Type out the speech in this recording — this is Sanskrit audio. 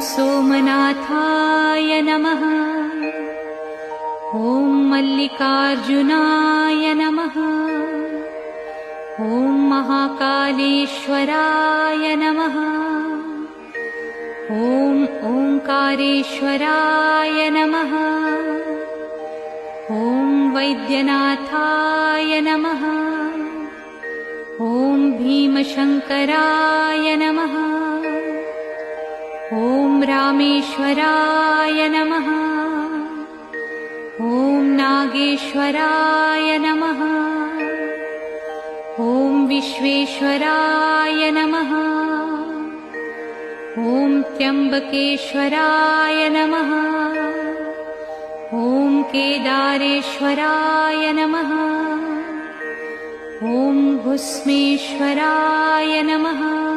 सोमनाथाय नमः। ॐ मल्लिकार्जुनाय नमः। ॐ महाकालेश्वराय नमः। ॐ ओंकारेश्वराय नमः। ॐ वैद्यनाथाय नमः। ॐ भीमशंकराय नमः। ॐ रामेश्वराय नमः। ॐ नागेश्वराय नमः। ॐ विश्वेश्वराय नमः। ॐ त्र्यंबकेश्वराय नमः। ॐ केदारेश्वराय नमः। ॐ भस्मेश्वराय नमः।